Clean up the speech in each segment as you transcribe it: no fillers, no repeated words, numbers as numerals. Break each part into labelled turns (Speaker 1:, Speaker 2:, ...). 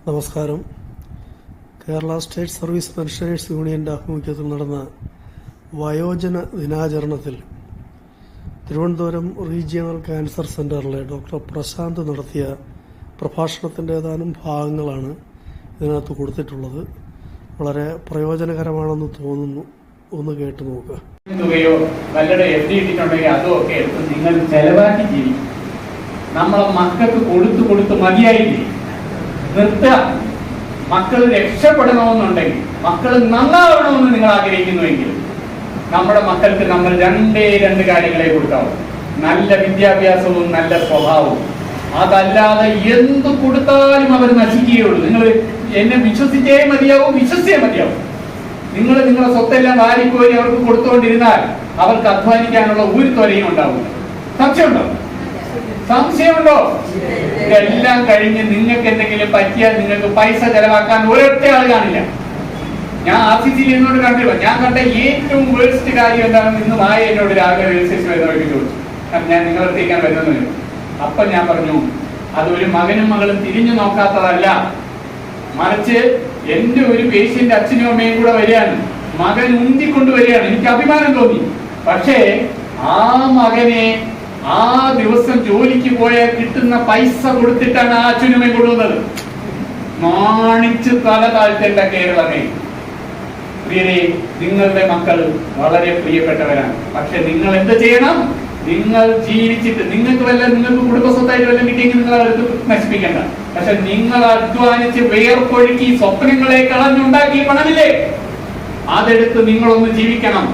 Speaker 1: നമസ്കാരം. Kerala state service pensioners യൂണിയൻ്റെ ആഭിമുഖ്യത്തിൽ നടന്ന വയോജന ദിനാചരണത്തിൽ തിരുവനന്തപുരം റീജിയണൽ ക്യാൻസർ സെൻ്ററിലെ ഡോക്ടർ പ്രശാന്ത് നടത്തിയ പ്രഭാഷണത്തിൻ്റെ ഏതാനും ഭാഗങ്ങളാണ് ഇതിനകത്ത് കൊടുത്തിട്ടുള്ളത്. വളരെ പ്രയോജനകരമാണെന്ന് തോന്നുന്നു. ഒന്ന് കേട്ടു നോക്കുക.
Speaker 2: തുകയോ വല്ലടെ എഴുതി ഇട്ടിട്ടുണ്ടെങ്കിൽ അതും ഒക്കെ എടുത്ത് നിങ്ങൾ ചെലവാക്കി ജീവിക്കും. നമ്മളെ മക്കൾക്ക് കൊടുത്ത് മതിയായില്ലേ? നിർത്തുക. മക്കൾ രക്ഷപ്പെടണമെന്നുണ്ടെങ്കിൽ, മക്കൾ നന്നാവണമെന്ന് നിങ്ങൾ ആഗ്രഹിക്കുന്നുവെങ്കിൽ നമ്മുടെ മക്കൾക്ക് നമ്മൾ രണ്ട് കാര്യങ്ങളെ കൊടുക്കാവൂ: നല്ല വിദ്യാഭ്യാസവും നല്ല സ്വഭാവവും. അതല്ലാതെ എന്ത് കൊടുത്താലും അവർ നശിക്കുകയുള്ളൂ. നിങ്ങൾ എന്നെ വിശ്വസിച്ചേ മതിയാവും, വിശ്വസിച്ചേ മതിയാവും. നിങ്ങൾ നിങ്ങളുടെ സ്വത്തെല്ലാം വാരിക്കോരി അവർക്ക് കൊടുത്തുകൊണ്ടിരുന്നാൽ അവർക്ക് അധ്വാനിക്കാനുള്ള ഒരു ത്വരയും ഉണ്ടാവില്ല. സംശയമുണ്ടോ? ഇതെല്ലാം കഴിഞ്ഞ് നിങ്ങൾക്ക് എന്തെങ്കിലും പറ്റിയാൽ നിങ്ങൾക്ക് പൈസ ചെലവാക്കാൻ ഒരൊറ്റ ആൾ കാണില്ല. ഞാൻ RCC എന്നോട് കണ്ടില്ല. ഞാൻ കണ്ട ഏറ്റവും വേഴ്സ്റ്റ് കാര്യം എന്താണെന്ന് ഇന്ന് മായ എന്നോട് രാവിലെ രജിസ്ട്രേഷൻ വരുന്നവർക്ക് ചോദിച്ചു. ഞാൻ നിങ്ങളടുത്തേക്കാൻ വരുന്നത്. അപ്പൊ ഞാൻ പറഞ്ഞു, അതൊരു മകനും മകളും തിരിഞ്ഞു നോക്കാത്തതല്ല, മറിച്ച് എന്റെ ഒരു പേഷ്യന്റ് അച്ഛനും അമ്മയും കൂടെ വരികയാണ്, മകൻ ഉന്തിക്കൊണ്ട് വരികയാണ്. എനിക്ക് അഭിമാനം തോന്നി. പക്ഷേ ആ മകനെ ആ ദിവസം ജോലിക്ക് പോയാൽ കിട്ടുന്ന പൈസ കൊടുത്തിട്ടാണ് ആ അച്ഛനും അമ്മയും കൊണ്ടുവന്നത്. നാണിച്ച് തല താഴ്ത്തേണ്ട കേരളമേ. പ്രിയരെ, നിങ്ങളുടെ മക്കൾ വളരെ പ്രിയപ്പെട്ടവരാണ്. പക്ഷെ നിങ്ങൾ എന്ത് ചെയ്യണം? നിങ്ങൾ ജീവിച്ചിട്ട് നിങ്ങൾക്ക് കുടുംബസ്വത്തായിട്ട് വല്ലതും കിട്ടിയെങ്കിൽ നിങ്ങൾ അവർക്ക് നശിപ്പിക്കേണ്ട. പക്ഷെ നിങ്ങൾ അധ്വാനിച്ച് വേർപ്പൊഴുക്കി സ്വപ്നങ്ങളെ കളഞ്ഞുണ്ടാക്കി പണമില്ലേ, അതെടുത്ത് നിങ്ങളൊന്ന് ജീവിക്കണം.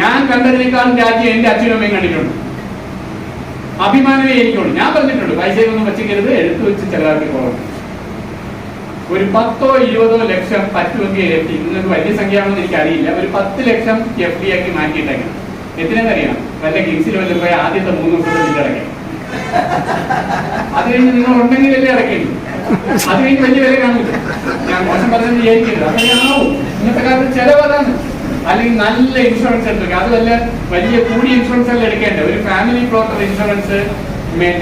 Speaker 2: ഞാൻ കണ്ടതിനേക്കാളും രാജ്യം എന്റെ അച്ഛനും അമ്മയും കണ്ടിട്ടുണ്ട്. അഭിമാനമേ എനിക്കുള്ളൂ. ഞാൻ പറഞ്ഞിട്ടുണ്ട്, പൈസയൊന്നും വെച്ചിക്കരുത്, എടുത്തു വെച്ച് ചെലവാക്കി പോകണം. ഒരു 10-20 ലക്ഷം പറ്റുമെങ്കിൽ FD, നിങ്ങൾക്ക് വലിയ സംഖ്യയാണെന്ന് എനിക്കറിയില്ല, ഒരു 10 ലക്ഷം FD ആക്കി മാറ്റിയിട്ടേക്കണം. എത്രയെന്നറിയാം? വല്ല കിങ്സിൽ വല്ലതും പോയി ആദ്യത്തെ 3 ദിവസത്തെ ബില്ല് അടയ്ക്കണം. അത് കഴിഞ്ഞ് നിങ്ങൾ ഉണ്ടെങ്കിലല്ലേ അടയ്ക്കേണ്ടു. അത് കഴിഞ്ഞ് വലിയ വില കാണില്ല. ഞാൻ മോശം പറഞ്ഞത് വിചാരിക്കരുത്. അതൊക്കെയാവും ഇന്നത്തെ കാലത്ത് ചെലവതാണ്. അല്ലെങ്കിൽ നല്ല ഇൻഷുറൻസ് എടുക്കുക. അത് വലിയ കൂടിയ ഇൻഷുറൻസ് അല്ല എടുക്കേണ്ടത്. ഒരു family floater insurance,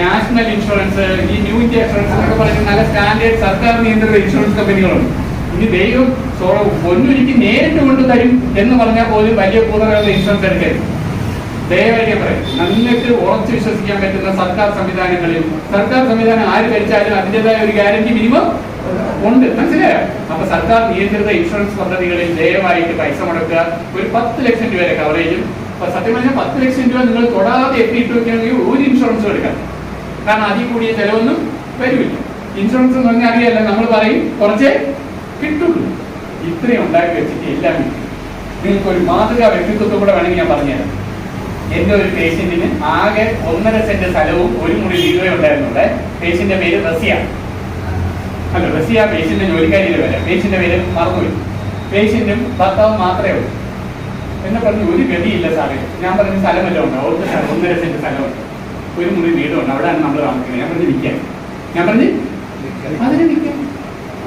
Speaker 2: national insurance, ഈ ന്യൂ ഇന്ത്യ ഇൻഷുറൻസ് എന്നൊക്കെ പറയുന്ന നല്ല സ്റ്റാൻഡേർഡ് സർക്കാർ നിയന്ത്രിത ഇൻഷുറൻസ് കമ്പനികളുണ്ട്. ഇനി ദൈവം പൊന്നൊരുക്കി നേരിട്ട് കൊണ്ട് തരും എന്ന് പറഞ്ഞാൽ പോലും വലിയ കൂടുതലുള്ള ഇൻഷുറൻസ് എടുക്കരുത്. ദയവായി ഞാൻ പറയും, നിങ്ങൾക്ക് ഉറച്ചു വിശ്വസിക്കാൻ പറ്റുന്ന സർക്കാർ സംവിധാനങ്ങളിൽ, സർക്കാർ സംവിധാനം ആര് ഭരിച്ചാലും അതിൻ്റെതായ ഒരു ഗ്യാരണ്ടി മിനിമം ഉണ്ട്. മനസ്സിലായോ? അപ്പൊ സർക്കാർ നിയന്ത്രിത ഇൻഷുറൻസ് പദ്ധതികളിൽ ദയവായിട്ട് പൈസ മുടക്കുക. ഒരു 10 ലക്ഷം രൂപ വരെ കവറേജും. സത്യം പറഞ്ഞാൽ 10 ലക്ഷം രൂപ നിങ്ങൾ തൊടാതെ എത്തിയിട്ട് വെക്കുകയാണെങ്കിൽ ഒരു ഇൻഷുറൻസും എടുക്കാം. കാരണം അതിൽ കൂടിയ ചെലവൊന്നും വരില്ല. ഇൻഷുറൻസ് എന്ന് പറഞ്ഞാൽ അറിയാല്ല, നമ്മൾ പറയും കുറച്ചേ കിട്ടുള്ളൂ. ഇത്രയും ഉണ്ടാക്കി വെച്ചിട്ട് എല്ലാം കിട്ടും. നിങ്ങൾക്ക് ഒരു മാതൃകാ വ്യക്തിത്വം കൂടെ വേണമെങ്കിൽ ഞാൻ പറഞ്ഞുതരാം. എന്റെ ഒരു പേഷ്യന്റിന് ആകെ 1.5 സെന്റ് സ്ഥലവും 1 മുറി വീടുകയും ഉണ്ടായിരുന്നുണ്ട്. പേഷ്യന്റിന്റെ പേര് റസിയ. റസിയ പേഷ്യന്റിന്റെ ജോലിക്കാരിയുടെ പേര്. പേഷ്യന്റിന്റെ പേര് മറന്നുപോയി. പേഷ്യന്റും ഭർത്താവും മാത്രമേ ഉള്ളൂ. എന്നെ പറഞ്ഞു, ഒരു ഗതിയില്ല സാറേ. ഞാൻ പറഞ്ഞ സ്ഥലമല്ലോ ഉണ്ട്, 1.5 സെന്റ് സ്ഥലമുണ്ട്, 1 മുറി വീടുണ്ട്, അവിടെയാണ് നമ്മൾ താമസിക്കുന്നത്. ഞാൻ പറഞ്ഞു നിൽക്കാൻ. ഞാൻ പറഞ്ഞു അതിന് നിൽക്കാം.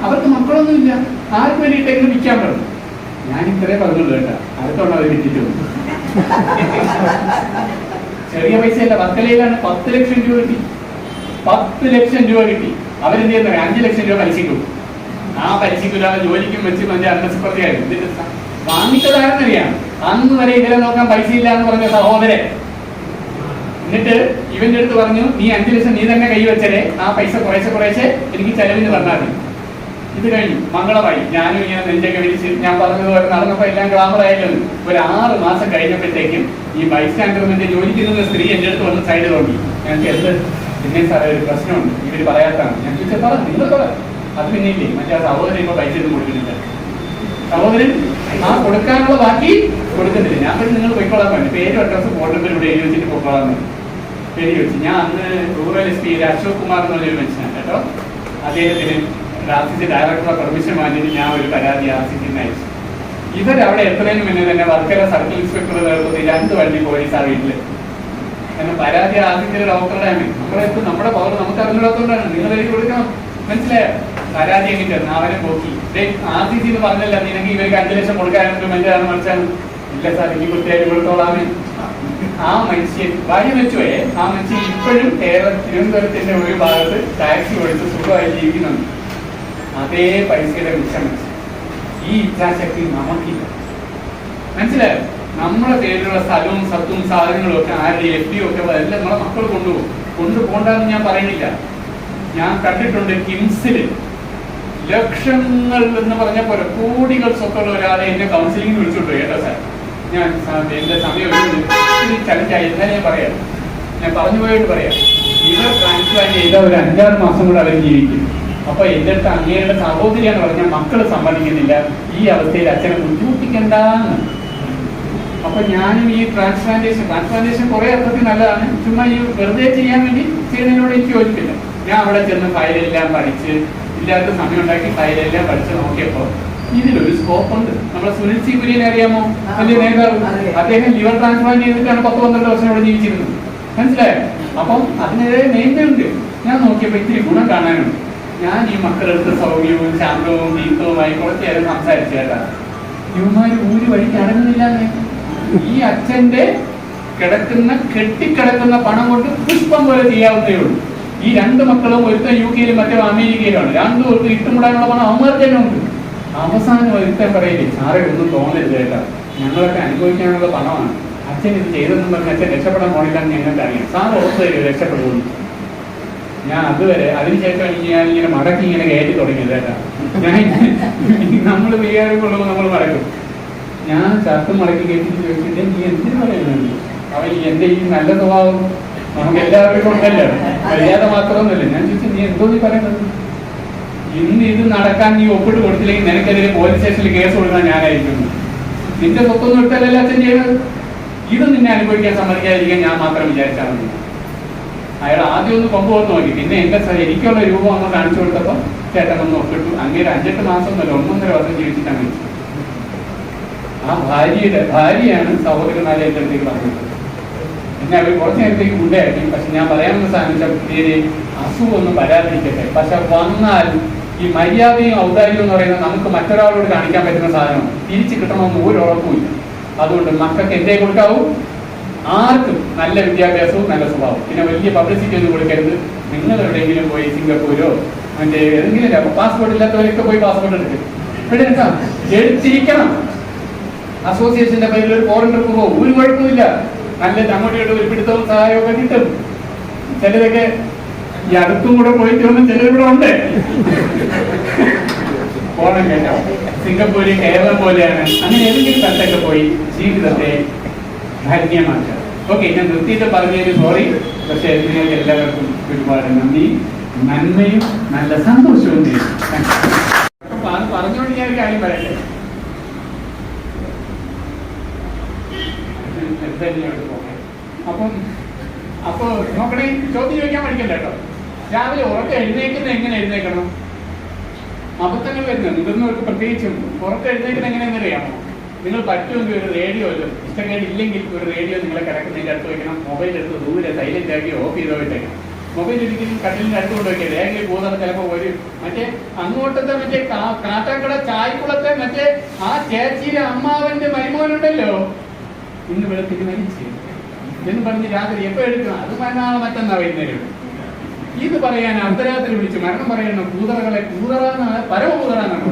Speaker 2: അവർക്ക് മക്കളൊന്നുമില്ല, ആർക്ക് വേണ്ടിയിട്ടെങ്കിലും വിൽക്കാൻ പറഞ്ഞു. ഞാൻ ഇത്രേ പറഞ്ഞുള്ളൂ കേട്ടോ. അടുത്തോണ്ട് അവർ വിറ്റിട്ടു. ചെറിയ പൈസയല്ല, വർക്കലയിലാണ് 10 ലക്ഷം രൂപ കിട്ടി. 10 ലക്ഷം രൂപ കിട്ടി. അവരെന്ത് ചെയ്യുന്ന 5 ലക്ഷം രൂപ പലിശയ്ക്കും. ആ പലിശയ്ക്കില്ലാതെ ജോലിക്കും വെച്ച് മറ്റേ അന്നസ്പ്രതിയായിരുന്നു. ഇതിന്റെ വാങ്ങിച്ചതാണെന്നറിയാം. അന്ന് വരെ ഇതിനെ നോക്കാൻ പൈസ ഇല്ല എന്ന് പറഞ്ഞ സഹോദരൻ. എന്നിട്ട് ഇവന്റെ അടുത്ത് പറഞ്ഞു, നീ 5 ലക്ഷം നീ തന്നെ കൈവച്ചേ, ആ പൈസ കുറേശ്ശെ എനിക്ക് ചെലവിന് തന്നാൽ മതി. ഇത് കഴിഞ്ഞു, മംഗളമായി. ഞാനും ഇങ്ങനെ നെഞ്ചൊക്കെ വിരിച്ച് ഞാൻ പറഞ്ഞതുപോലെ നടന്നപ്പോ എല്ലാം ഗ്ലാമറായാലും ഒരു 6 മാസം കഴിഞ്ഞപ്പോഴത്തേക്കും ഈ ബൈസ്റ്റാൻഡർമെന്റ് ജോലിക്കുന്ന സ്ത്രീ എന്റെ അടുത്ത് വന്ന് സൈഡ് തോന്നി. ഞങ്ങൾക്ക് എന്ത് പിന്നെ സാറേ ഒരു പ്രശ്നമുണ്ട്, ഇവര് പറയാത്താണ്. ഞാൻ ചോദിച്ചാൽ പറ, നിങ്ങൾ പറ. അത് പിന്നെ ഇല്ലേ, മറ്റേ ആ സഹോദരൻ ഇപ്പൊ പൈസ ഒന്നും കൊടുക്കുന്നില്ല. സഹോദരൻ ആ കൊടുക്കാനുള്ള ബാക്കി കൊടുക്കുന്നില്ല. ഞാൻ പിന്നെ നിങ്ങൾ പോയിക്കോളാൻ പറഞ്ഞു. പേരും അഡ്രസ്സും ഫോൺ നമ്പർ ഇവിടെ എഴുതി വെച്ചിട്ട് പോയിക്കോളാൻ പറഞ്ഞു. പേര് വെച്ച് ഞാൻ അന്ന് റൂറൽ SP അശോക് കുമാർ എന്ന് പറഞ്ഞൊരു മനുഷ്യനാണ് കേട്ടോ. അദ്ദേഹത്തിന് RCC ഡയറക്ടറുടെ പെർമിഷൻ വാങ്ങിയിട്ട് ഞാൻ ഒരു പരാതി RCC അയച്ചു. ഇവരവിടെ എത്രയും മുന്നേ തന്നെ വർക്കല സർക്കിൾ ഇൻസ്പെക്ടറുടെ നേതൃത്വത്തിൽ 2 വണ്ടി പോലീസ് ആ വീട്ടില്. കാരണം പരാതി RCC ഡോക്ടറുടെയാണ്. നമ്മുടെ പവർ നമുക്ക് അറിഞ്ഞിടത്തോണ്ടാണ്. നിങ്ങൾ എഴുതി കൊടുക്കണം. മനസ്സിലായോ? പരാതി എങ്ങനെയായിരുന്നു അവനെ നോക്കി. RCC എന്ന് പറഞ്ഞല്ല, നിനക്ക് ഇവർക്ക് 5 ലക്ഷം കൊടുക്കാനൊരു മനുഷ്യരാണ് മനസ്സിലാണ്. ഇല്ല സാർ, എനിക്ക് കൃത്യമായിട്ട് കൊടുത്തോളാമേ. ആ മനുഷ്യൻ ഭാര്യ വെച്ചുപോയെ. ആ മനുഷ്യൻ ഇപ്പോഴും തിരുവനന്തപുരത്തിന്റെ ഒരു ഭാഗത്ത് ടാക്സി ഓടിച്ച് സുഖമായി ജീവിക്കുന്നുണ്ട്. അതേ പൈസയുടെ മിച്ചം വെച്ച് ഈ ഇച്ഛാശക്തി നമുക്കില്ല. മനസ്സിലായോ? നമ്മളെ പേരിലുള്ള സ്ഥലവും സത്തും സാധനങ്ങളും ഒക്കെ ആരുടെ FD ഒക്കെ എല്ലാം നമ്മളെ മക്കൾ കൊണ്ടുപോകും. കൊണ്ടുപോകണ്ടെന്ന് ഞാൻ പറയുന്നില്ല. ഞാൻ കണ്ടിട്ടുണ്ട് കിംസില് ലക്ഷങ്ങൾ എന്ന് പറഞ്ഞ പോലെ കോടികൾ സ്വത്തുള്ള ഒരാളെ എന്നെ കൗൺസിലിംഗ് വിളിച്ചോണ്ടു. കേട്ടോ സാർ, ഞാൻ എന്റെ സമയം ചലഞ്ചായി. എന്നാലും ഞാൻ പറയാം, ഞാൻ പറഞ്ഞു പോയിട്ട് പറയാം. ഇവർ ട്രാൻസ്പ്ലാന്റ് ചെയ്ത ഒരു 5-6 മാസം കൂടെ അവർ ജീവിക്കും. അപ്പൊ എന്റെ അടുത്ത് അങ്ങേരുടെ സഹോദരിയാണ് പറഞ്ഞാൽ മക്കള് സമ്മതിക്കുന്നില്ല, ഈ അവസ്ഥയിൽ അച്ഛനെ ബുദ്ധിമുട്ടിക്കണ്ടെന്ന്. അപ്പൊ ഞാനും ഈ ട്രാൻസ്പ്ലാന്റേഷൻ കുറെ അർത്ഥത്തിൽ നല്ലതാണ്. ചുമ്മാ ഈ വെറുതെ ചെയ്യാൻ വേണ്ടി ചെയ്യുന്നതിനോട് എനിക്ക് യോജിപ്പില്ല. ഞാൻ അവിടെ ചെന്ന് ഫയലെല്ലാം പഠിച്ച്, ഇല്ലാത്ത സമയം ഉണ്ടാക്കി ഫയലെല്ലാം പഠിച്ച് നോക്കിയപ്പോ ഇതിലൊരു സ്കോപ്പ് ഉണ്ട്. നമ്മളെ സുനിൽ സി കുര്യനെ അറിയാമോ? വലിയ നേതാവ്. അദ്ദേഹം ലിവർ ട്രാൻസ്പ്ലാന്റ് ചെയ്തിട്ടാണ് 10-12 വർഷം അവിടെ ജീവിച്ചിരുന്നത്. മനസ്സിലായോ? അപ്പം അതിനെതിരെ നേതൃണ്ട്. ഞാൻ നോക്കിയപ്പോ ഇത്തിരി ഗുണം കാണാനുണ്ട്. ഞാൻ ഈ മക്കളെടുത്ത് സൗമ്യവും ശാന്തവും ദീപ്തവുമായി കുറച്ച് നേരം സംസാരിച്ചു. കേട്ടാ, ഇവന്മാര് ഒരു വഴിക്ക് അടങ്ങുന്നില്ല. ഈ അച്ഛന്റെ കെട്ടിക്കിടക്കുന്ന പണം കൊണ്ട് പുഷ്പം പോലെ ചെയ്യാവുന്നതേ ഉള്ളൂ. ഈ 2 മക്കളും ഒരുത്തൻ UK മറ്റേ അമേരിക്കയിലാണ്. 2 പേർക്ക് ഇട്ടുമുടാനുള്ള പണം അവന്മാർക്ക് തന്നെ ഉണ്ട്. അവസാനം ഒരുത്തൻ പറയില്ലേ, സാറേ ഒന്നും തോന്നരുത് കേട്ടാ, ഞങ്ങളൊക്കെ അനുഭവിക്കാനുള്ള പണമാണ്, അച്ഛൻ ഇത് ചെയ്തെന്നും പറഞ്ഞ് അച്ഛൻ രക്ഷപ്പെടാൻ പോണില്ലെന്ന് ഞങ്ങൾക്ക് അറിയാം, സാറ് ഓർത്ത് തരും രക്ഷപ്പെടുന്നു. ഞാൻ അതുവരെ അതിനുശേഷം ഞാൻ ഇങ്ങനെ മടക്കി ഇങ്ങനെ കയറ്റി തുടങ്ങിയത് കേട്ടാ. ഞാൻ നമ്മൾ വിചാരമുള്ളപ്പോൾ നമ്മൾ മടക്കും. ഞാൻ ചർത്തും മടക്കി കയറ്റി ചോദിച്ചിട്ട് നീ എന്തിനു പറയുന്നുണ്ട്? അവൻ എന്റെ ഈ നല്ല സ്വഭാവം നമുക്ക് എല്ലാവർക്കും ഉണ്ടല്ലോ, മര്യാദ മാത്രമൊന്നുമല്ല. ഞാൻ ചോദിച്ചു, നീ എന്തോ നീ പറയുന്നത്? ഇന്ന് ഇത് നടക്കാൻ നീ ഒപ്പിട്ട് കൊടുത്തില്ലെങ്കിൽ നിനക്കെതിരെ പോലീസ് സ്റ്റേഷനിൽ കേസ് കൊടുക്കാൻ ഞാനായിരിക്കുന്നു. നിന്റെ സ്വത്തൊന്നും എടുത്തല്ലല്ലോ അച്ഛൻ ചെയ്യുന്നത്. ഇത് നിന്നെ അനുഭവിക്കാൻ സമ്മതിക്കാതിരിക്കാൻ ഞാൻ മാത്രം വിചാരിച്ചാൽ മതി. അയാൾ ആദ്യം ഒന്ന് കൊമ്പുപോന്ന് നോക്കി. പിന്നെ എനിക്കുള്ള രൂപം ഒന്ന് കാണിച്ചു കൊടുത്തപ്പോൾ ചേട്ടൻ ഒന്ന് ഒപ്പിട്ടു. അങ്ങനെ 5-8 മാസം ഒന്നുമല്ല, 1-1.5 വർഷം ജീവിച്ചിട്ടാണ്. ആ ഭാര്യയാണ് സഹോദരന്മാരെ എൻ്റെ അടുത്തേക്ക് പറഞ്ഞത്. എന്നെ അവർ കുറച്ച് നേരത്തേക്ക് ഉണ്ടായിരിക്കും. പക്ഷെ ഞാൻ പറയാമെന്ന് സാധിച്ചാൽ പേര് അസുഖമൊന്നും വരാതിരിക്കട്ടെ. പക്ഷെ വന്നാൽ ഈ മര്യാദയും ഔദാര്യവും എന്ന് പറയുന്നത് നമുക്ക് മറ്റൊരാളോട് കാണിക്കാൻ പറ്റുന്ന സാധനമാണ്. തിരിച്ചു കിട്ടണമെന്ന് ഒരു ഉറപ്പുമില്ല. അതുകൊണ്ട് മക്കൾക്ക് എന്തേ കൊടുക്കാവൂ? ആർക്കും നല്ല വിദ്യാഭ്യാസവും നല്ല സ്വഭാവം. പിന്നെ വലിയ പബ്ലിസിറ്റി ഒന്നും കൊടുക്കരുത്. നിങ്ങൾ എവിടെയെങ്കിലും പോയി സിംഗപ്പൂരോ മറ്റേ ഏതെങ്കിലും പാസ്പോർട്ട് ഇല്ലാത്തവരൊക്കെ പോയി പാസ്പോർട്ട് എടുക്കും. എടുത്തിരിക്കണം. അസോസിയേഷന്റെ പേരിൽ ഒരു ഫോറിൻ ട്രിപ്പ് പോകും, ഒരു കുഴപ്പമില്ല. നല്ല അങ്ങോട്ട് ഒരു പിടുത്തവും സഹായമൊക്കെ കിട്ടും. ചിലതൊക്കെ ഈ അടുത്തും കൂടെ പോയിട്ട് വന്ന് ചിലരിവിടെ ഉണ്ട്. പോണം കേട്ടോ. സിംഗപ്പൂര് കേരളം പോലെയാണ്. അങ്ങനെ ഏതെങ്കിലും സ്ഥലത്തൊക്കെ പോയി ജീവിതത്തെ ധന്യമാക്കുക. ഓക്കെ, ഞാൻ നിർത്തിയിട്ട് പറഞ്ഞതിന് സോറി. പക്ഷെ നിങ്ങൾക്ക് എല്ലാവർക്കും ഒരുപാട് നന്ദി, നന്മയും നല്ല സന്തോഷവും ചെയ്യും. അപ്പൊ അത് പറഞ്ഞുകൊണ്ട് ഞാൻ ഒരു കാര്യം പറയട്ടെ. അപ്പൊ നോക്കണേ, ചോദ്യം ചോദിക്കാൻ പഠിക്കണ്ട കേട്ടോ. രാവിലെ ഉറക്കം എഴുന്നേക്കുന്നത് എങ്ങനെ എഴുന്നേക്കണം? അബദ്ധങ്ങൾ വരുന്നത് മുതിർന്നവർക്ക് പ്രത്യേകിച്ചും. ഉറക്കം എഴുന്നേക്കുന്നത് എങ്ങനെയെന്ന് അറിയാമോ? നിങ്ങൾ പറ്റുമെങ്കിൽ ഒരു റേഡിയോയിലോ, ഇഷ്ടക്കേട് ഇല്ലെങ്കിൽ ഒരു റേഡിയോ നിങ്ങളെ കിടക്കുന്നതിൻ്റെ അടുത്ത് വയ്ക്കണം. മൊബൈൽ എടുത്ത് ദൂരെ സൈലന്റ് ആക്കി ഓഫ് ചെയ്തോ വെച്ചേക്കണം. മൊബൈൽ ഒരിക്കലും കട്ടിലിന്റെ അടുത്ത് കൊണ്ട് വയ്ക്കരുത്. ഏതെങ്കിലും പോകുന്നത് ചിലപ്പോൾ ഒരു മറ്റേ അങ്ങോട്ടത്തെ മറ്റേ കാട്ടാക്കട ചായക്കുളത്തെ മറ്റേ ആ ചേച്ചിയുടെ അമ്മാവന്റെ മരുമോനുണ്ടല്ലോ, ഇന്ന് വെളുപ്പിന് മരിച്ചു എന്ന് പറഞ്ഞ് രാത്രി എപ്പോ എടുക്കണം? അത് മറ്റന്നാ വൈകുന്നേരം. ഇത് പറയാൻ അർദ്ധരാത്രി വിളിച്ച് മരണം പറയണം. കൂതറാന്നാണ്, പരമകൂതറാന്നാണ്.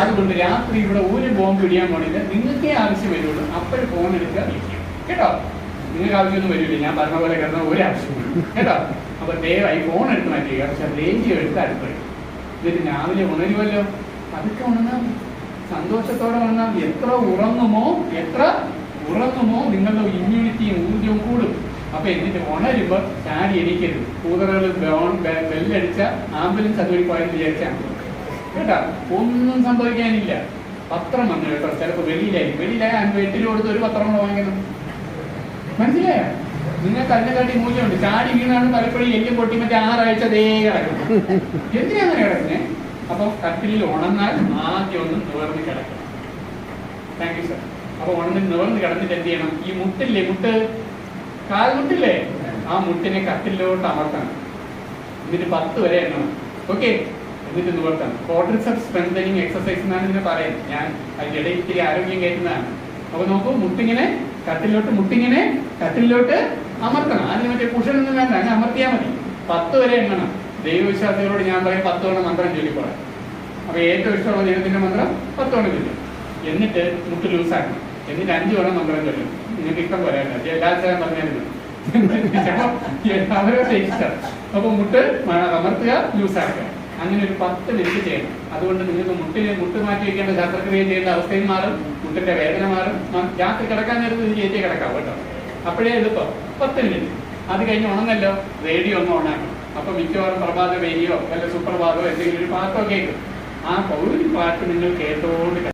Speaker 2: അതുകൊണ്ട് രാത്രി ഇവിടെ ഒരു ബോംബ് പിടിയാൻ പോണില്ല. നിങ്ങൾക്കേ ആവശ്യം വരുള്ളൂ. അപ്പോഴും ഫോൺ എടുക്കുക, വിളിക്കുക കേട്ടോ. നിങ്ങൾക്ക് ആവശ്യമൊന്നും വരില്ല. ഞാൻ പറഞ്ഞ പോലെ കിടന്ന ഒരു ആവശ്യമില്ല കേട്ടോ. അപ്പൊ ദയവായി ഫോൺ എടുത്ത് മാറ്റുക. പക്ഷെ റേഡിയോ എടുത്ത് അടുപ്പഴി. എന്നിട്ട് രാവിലെ ഉണരുമല്ലോ, അതൊക്കെ ഉണങ്ങാം, സന്തോഷത്തോടെ ഉണങ്ങാം. എത്ര ഉറങ്ങുമോ നിങ്ങളുടെ ഇമ്മ്യൂണിറ്റിയും ഊർജവും കൂടും. അപ്പൊ എന്നിട്ട് ഉണരുമ്പോ ചാടി എണീക്കരുത്. കൂതറകൾ ബെല്ലടിച്ച ആംബുലൻസ് അതുവഴി പോയെന്ന് വിചാരിച്ചാൽ കേട്ടാ, ഒന്നും സംഭവിക്കാനില്ല. പത്രം വന്നു കേട്ടോ. ചിലപ്പോ വെളിയിലായി 8 കൊടുത്ത് ഒരു പത്രം കൂടെ വാങ്ങിക്കണം. മനസ്സിലായോ? നിങ്ങൾക്ക് അതിനെക്കാട്ടി മൂല്യമുണ്ട്. ചാടി വീണാണ് പലപ്പോഴും എല്ലും പൊട്ടി മറ്റേ 6 ആഴ്ച അതേ കിടക്കും. എന്തിനാ അങ്ങനെ കിടക്കുന്നേ? അപ്പൊ കട്ടിലിൽ ഉണർന്നാൽ ആദ്യം ഒന്ന് നിവർന്ന് കിടക്കണം. Thank you sir. അപ്പൊ നിവർന്ന് കിടന്നിട്ട് എന്ത് ചെയ്യണം? ഈ മുട്ടില്ലേ, കാൽമുട്ടില്ലേ, ആ മുട്ടിനെ കട്ടിലോട്ട് അമർത്തണം. എന്നിട്ട് 10 വരെ എണ്ണണം. ഓക്കെ, എന്നിട്ട് നിവർത്തണം. ക്വാഡ്രിസെപ്സ് സ്ട്രെങ്തനിങ് എക്സസൈസ് എന്നാണ് ഇതിനെ പറയുന്നത്. ഞാൻ അതിന്റെ ഇടയിൽ ഇത്തിരി ആരോഗ്യം കയറ്റുന്നതാണ്. അപ്പൊ നോക്കൂ, മുട്ടിങ്ങനെ കട്ടിലോട്ട് അമർത്തണം. അതിന് മറ്റേ കുഷനൊന്നും വേണ്ട, അങ്ങനെ അമർത്തിയാൽ മതി. 10 വരെ എണ്ണണം. ദൈവവിശ്വാസികളോട് ഞാൻ പറയും 10 തവണ മന്ത്രം ചൊല്ലിപ്പോടാം. അപ്പൊ ഏറ്റവും ഇഷ്ടമുള്ള ദൈവത്തിന്റെ മന്ത്രം 10 തവണ ചൊല്ലും. എന്നിട്ട് മുട്ട് ലൂസാക്കണം. എന്നിട്ട് 5 തവണ മന്ത്രം ചൊല്ലും. നിങ്ങൾക്ക് ഇഷ്ടം പോലെ എല്ലാ സ്ഥലം പറഞ്ഞാലും അവരുടെ ഇഷ്ടം. അപ്പൊ മുട്ട് അമർത്തുക, ലൂസാക്കുക. അങ്ങനെ ഒരു 10 മിനിറ്റ് ചെയ്യണം. അതുകൊണ്ട് നിങ്ങൾക്ക് മുട്ട് മാറ്റി വയ്ക്കേണ്ട ശസ്ത്രക്രിയ ചെയ്യേണ്ട അവസ്ഥയും മാറും, മുട്ടിന്റെ വേദന മാറും. രാത്രി കിടക്കാൻ നേരത്ത് ഇത് ചേച്ചി കിടക്കാം കേട്ടോ. അപ്പോഴേ എളുപ്പം 10 മിനിറ്റ്. അത് കഴിഞ്ഞ് ഉണന്നല്ലോ, റേഡിയോ ഒന്ന് ഓണാക്കണം. അപ്പൊ മിക്കവാറും പ്രഭാത വേദിയോ അല്ല സുപ്രഭാതമോ എന്തെങ്കിലും ഒരു പാട്ടോ കേൾക്കും. ആ ഒരു പാട്ട് നിങ്ങൾ കേട്ടോണ്ട്